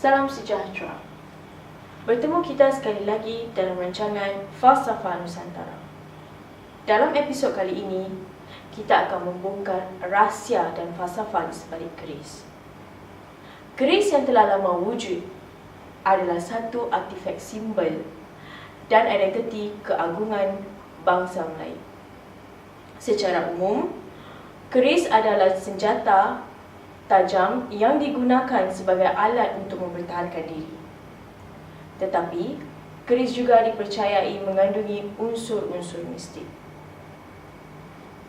Salam sejahtera. Bertemu kita sekali lagi dalam rancangan Falsafah Nusantara. Dalam episod kali ini, kita akan membongkar rahsia dan falsafah di sebalik keris. Keris yang telah lama wujud adalah satu artifak simbol dan identiti keagungan bangsa Melayu. Secara umum, keris adalah senjata tajam yang digunakan sebagai alat untuk mempertahankan diri. Tetapi, keris juga dipercayai mengandungi unsur-unsur mistik.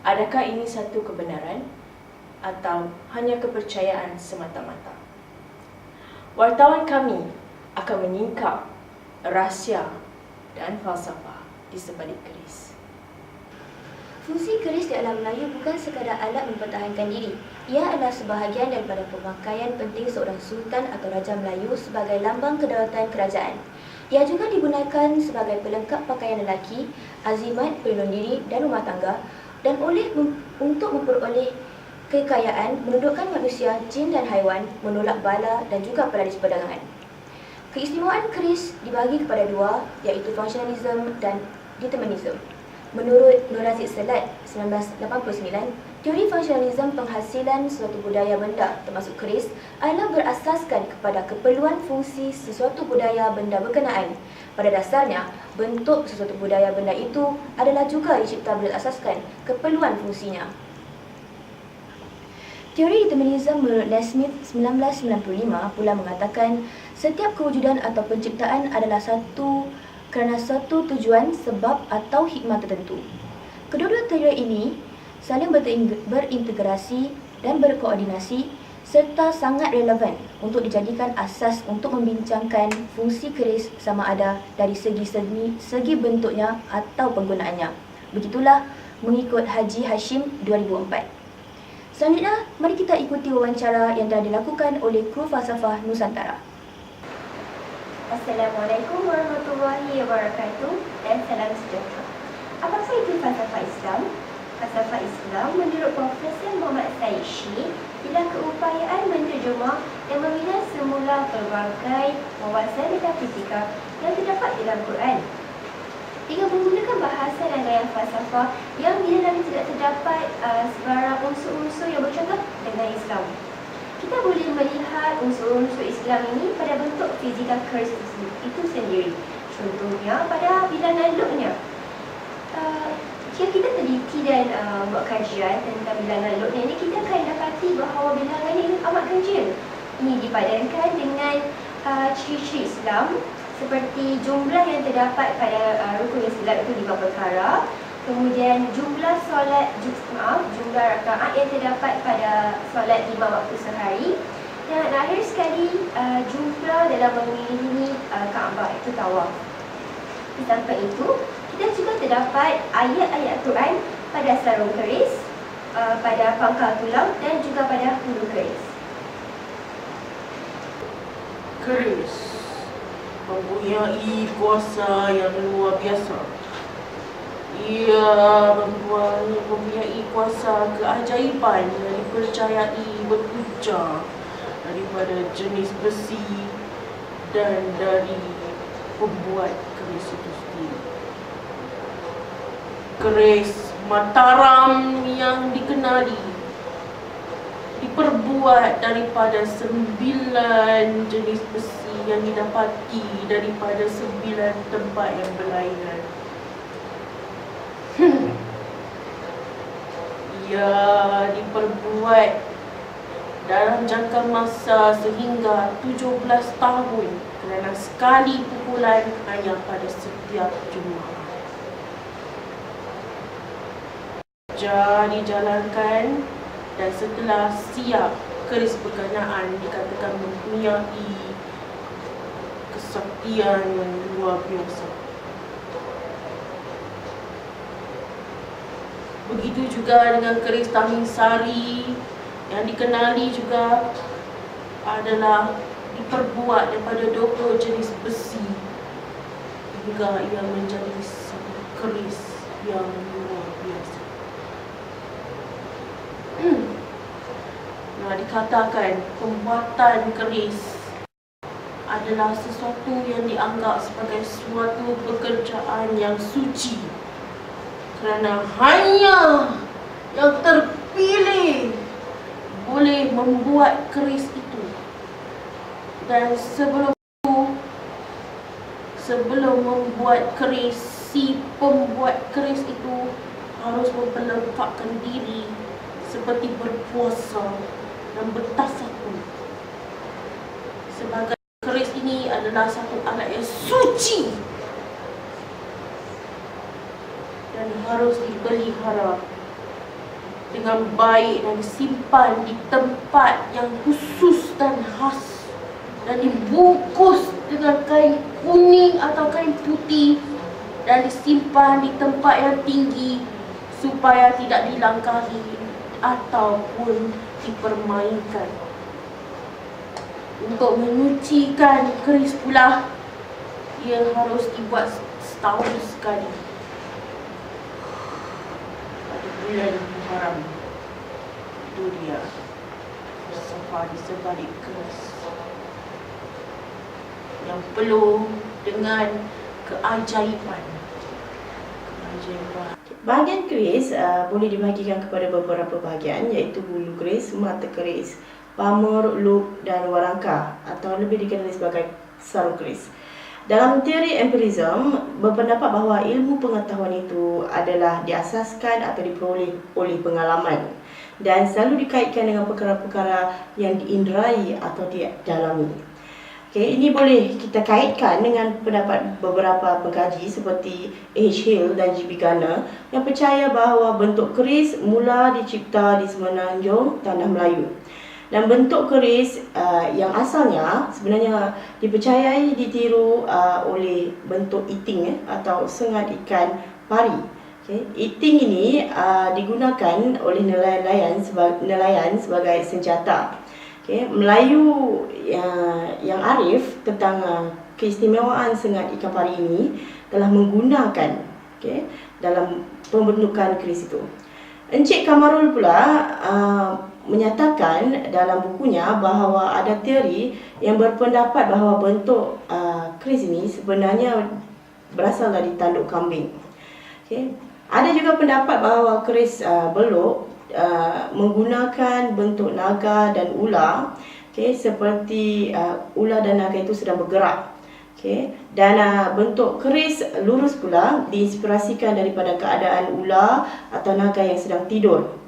Adakah ini satu kebenaran atau hanya kepercayaan semata-mata? Wartawan kami akan menyingkap rahsia dan falsafah di sebalik keris. Fungsi keris di alam Melayu bukan sekadar alat mempertahankan diri. Ia adalah sebahagian daripada pemakaian penting seorang sultan atau raja Melayu sebagai lambang kedaulatan kerajaan. Ia juga digunakan sebagai pelengkap pakaian lelaki, azimat, pelindung diri dan rumah tangga dan untuk memperoleh kekayaan, menundukkan manusia, jin dan haiwan, menolak bala dan juga peladis perdagangan. Keistimewaan keris dibagi kepada dua, iaitu functionalism dan determinism. Menurut Nur Razid Selat 1989, teori functionalism penghasilan suatu budaya benda termasuk keris adalah berasaskan kepada keperluan fungsi sesuatu budaya benda berkenaan. Pada dasarnya, bentuk sesuatu budaya benda itu adalah juga dicipta berasaskan keperluan fungsinya. Teori determinism menurut Nasmith 1995 pula mengatakan setiap kewujudan atau penciptaan adalah kerana satu tujuan, sebab atau hikmah tertentu. Kedua-dua teori ini saling berintegrasi dan berkoordinasi serta sangat relevan untuk dijadikan asas untuk membincangkan fungsi keris sama ada dari segi bentuknya atau penggunaannya. Begitulah mengikut Haji Hashim 2004. Selanjutnya, mari kita ikuti wawancara yang telah dilakukan oleh kru Falsafah Nusantara. Assalamualaikum warahmatullahi wabarakatuh dan salam sejahtera. Apakah itu falsafah Islam? Falsafah Islam menurut Profesor Muhammad Said Syekh ialah keupayaan menterjemah dan membina semula pelbagai wawasan metafisika yang terdapat dalam Quran dengan menggunakan bahasa dan gaya falsafah yang di dalamnya tidak terdapat sebarang unsur-unsur yang bercakap dengan Islam. Kita boleh melihat unsur-unsur Islam ini pada bentuk fizikal keris itu sendiri. Contohnya pada bilangan lognya. Jika kita teliti dan buat kajian tentang bilangan log ini, kita akan dapati bahawa bilangan ini amat ganjil. Ini dipadankan dengan ciri-ciri Islam seperti jumlah yang terdapat pada rukun Islam itu 5 perkara. Kemudian jumlah jumlah rakaat yang terdapat pada solat 5 waktu sehari. Dan akhir sekali jumlah dalam mengelilingi Kaabah itu tawaf. Di samping itu, kita juga terdapat ayat-ayat Quran pada sarung keris, pada pangkal tulang dan juga pada hulu keris. Keris mempunyai kuasa yang luar biasa. Ia mempunyai kuasa keajaiban yang dipercayai berujar daripada jenis besi dan dari pembuat keris itu sendiri. Keris Mataram yang dikenali diperbuat daripada 9 jenis besi yang didapati daripada 9 tempat yang berlainan. Ia diperbuat dalam jangka masa sehingga 17 tahun kerana sekali pukulan hanya pada setiap Jumaat. Dijalankan dan setelah siap, keris berkenaan dikatakan mempunyai kesaktian yang luar biasa. Begitu juga dengan keris Tamim Sari yang dikenali juga adalah diperbuat daripada 20 jenis besi hingga ia menjadi satu keris yang luar biasa. Dikatakan pembuatan keris adalah sesuatu yang dianggap sebagai suatu pekerjaan yang suci, kerana hanya yang terpilih boleh membuat keris itu. Dan sebelum membuat keris, si pembuat keris itu harus memperlengkapkan diri seperti berpuasa dan bertafakur. Sebagai keris ini adalah satu alat yang suci dan harus dipelihara dengan baik dan disimpan di tempat yang khusus dan khas, dan dibungkus dengan kain kuning atau kain putih dan disimpan di tempat yang tinggi supaya tidak dilangkahi ataupun dipermainkan. Untuk menyucikan keris pula, ia harus dibuat setahun sekali pada bulan Muharram. Itu dia falsafah di sebalik keris yang penuh dengan keajaiban. Bahagian keris boleh dibahagikan kepada beberapa bahagian, iaitu bulu keris, mata keris, pamor, loop dan warangka, atau lebih dikenali sebagai sarung keris. Dalam teori empirism berpendapat bahawa ilmu pengetahuan itu adalah diasaskan atau diperoleh oleh pengalaman dan selalu dikaitkan dengan perkara-perkara yang diinderai atau didalami. Ini boleh kita kaitkan dengan pendapat beberapa pengkaji seperti H. Hill dan G. B. Garner yang percaya bahawa bentuk keris mula dicipta di semenanjung tanah Melayu. Dan bentuk keris yang asalnya sebenarnya dipercayai ditiru oleh bentuk iting atau sengat ikan pari. Iting ini digunakan oleh nelayan sebagai senjata. Melayu yang arif tentang keistimewaan sengat ikan pari ini telah menggunakan dalam pembentukan keris itu. Encik Kamarul pula menyatakan dalam bukunya bahawa ada teori yang berpendapat bahawa bentuk keris ini sebenarnya berasal dari tanduk kambing. Ada juga pendapat bahawa keris beluk menggunakan bentuk naga dan ular, seperti ular dan naga itu sedang bergerak. Dan bentuk keris lurus pula diinspirasikan daripada keadaan ular atau naga yang sedang tidur.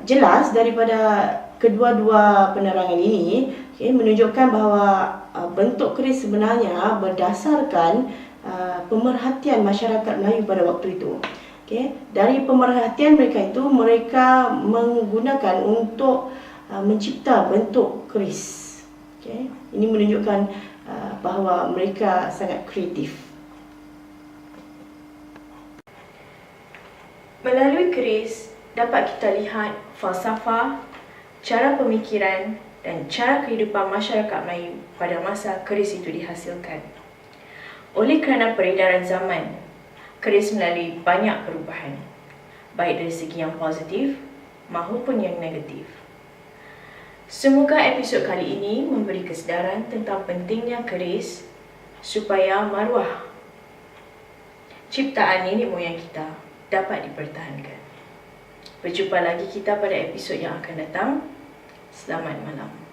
Jelas daripada kedua-dua penerangan ini menunjukkan bahawa bentuk keris sebenarnya berdasarkan pemerhatian masyarakat Melayu pada waktu itu. Dari pemerhatian mereka itu, mereka menggunakan untuk mencipta bentuk keris. Ini menunjukkan bahawa mereka sangat kreatif. Melalui keris dapat kita lihat falsafah, cara pemikiran dan cara kehidupan masyarakat Melayu pada masa keris itu dihasilkan. Oleh kerana peredaran zaman, keris melalui banyak perubahan, baik dari segi yang positif maupun yang negatif. Semoga episod kali ini memberi kesedaran tentang pentingnya keris supaya maruah ciptaan nenek moyang kita dapat dipertahankan. Berjumpa lagi kita pada episod yang akan datang. Selamat malam.